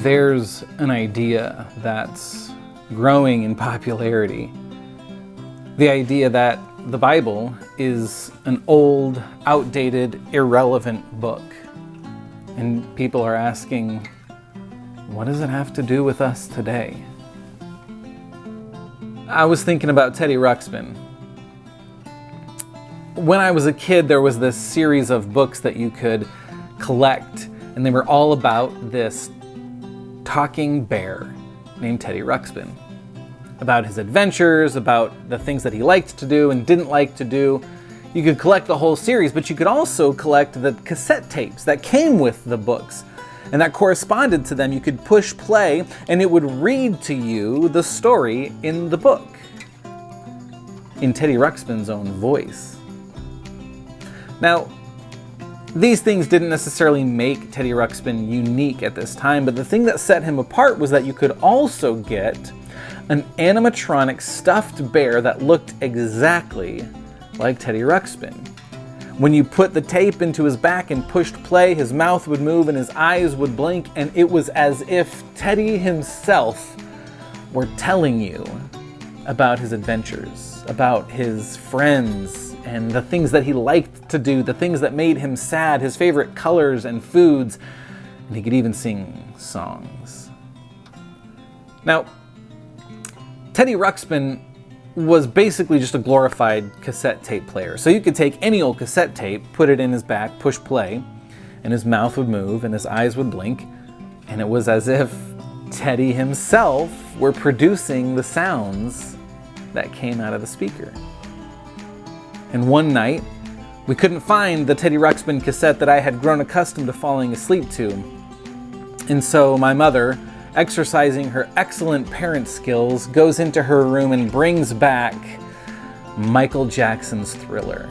There's an idea that's growing in popularity. The idea that the Bible is an old, outdated, irrelevant book. And people are asking, what does it have to do with us today? I was thinking about Teddy Ruxpin. When I was a kid, there was this series of books that you could collect, and they were all about this talking bear named Teddy Ruxpin. About his adventures, about the things that he liked to do and didn't like to do. You could collect the whole series, but you could also collect the cassette tapes that came with the books and that corresponded to them. You could push play and it would read to you the story in the book in Teddy Ruxpin's own voice. Now, these things didn't necessarily make Teddy Ruxpin unique at this time, but the thing that set him apart was that you could also get an animatronic stuffed bear that looked exactly like Teddy Ruxpin. When you put the tape into his back and pushed play, his mouth would move and his eyes would blink, and it was as if Teddy himself were telling you about his adventures, about his friends, and the things that he liked to do, the things that made him sad, his favorite colors and foods, and he could even sing songs. Now, Teddy Ruxpin was basically just a glorified cassette tape player. So you could take any old cassette tape, put it in his back, push play, and his mouth would move and his eyes would blink, and it was as if Teddy himself were producing the sounds that came out of the speaker. And one night, we couldn't find the Teddy Ruxpin cassette that I had grown accustomed to falling asleep to. And so my mother, exercising her excellent parent skills, goes into her room and brings back Michael Jackson's Thriller.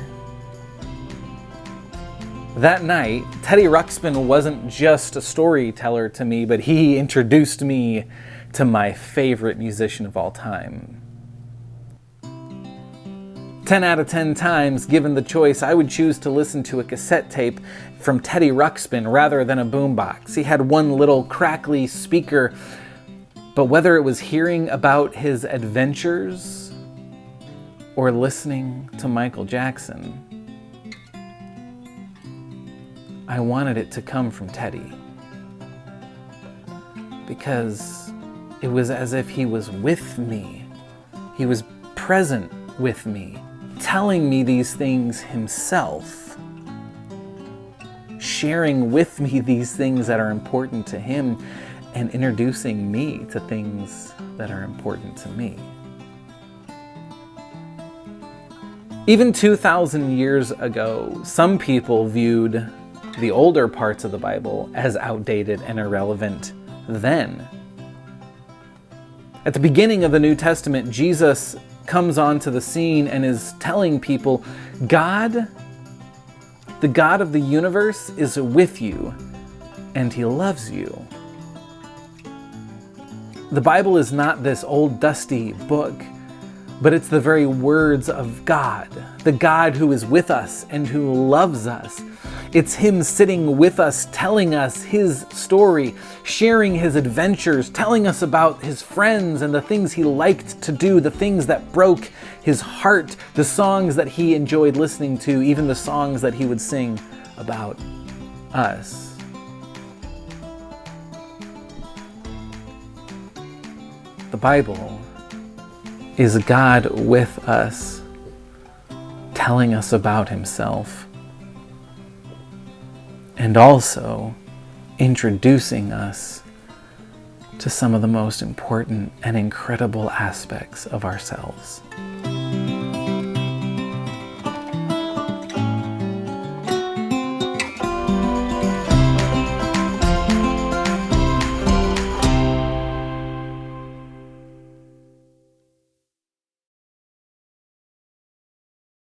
That night, Teddy Ruxpin wasn't just a storyteller to me, but he introduced me to my favorite musician of all time. 10 out of 10 times, given the choice, I would choose to listen to a cassette tape from Teddy Ruxpin rather than a boombox. He had one little crackly speaker, but whether it was hearing about his adventures or listening to Michael Jackson, I wanted it to come from Teddy. Because it was as if he was with me. He was present with me, telling me these things himself, sharing with me these things that are important to him, and introducing me to things that are important to me. Even 2,000 years ago, some people viewed the older parts of the Bible as outdated and irrelevant then. At the beginning of the New Testament, Jesus comes onto the scene and is telling people, God, the God of the universe, is with you and he loves you. The Bible is not this old dusty book, but it's the very words of God, the God who is with us and who loves us. It's him sitting with us, telling us his story, sharing his adventures, telling us about his friends and the things he liked to do, the things that broke his heart, the songs that he enjoyed listening to, even the songs that he would sing about us. The Bible is God with us, telling us about himself, and also introducing us to some of the most important and incredible aspects of ourselves.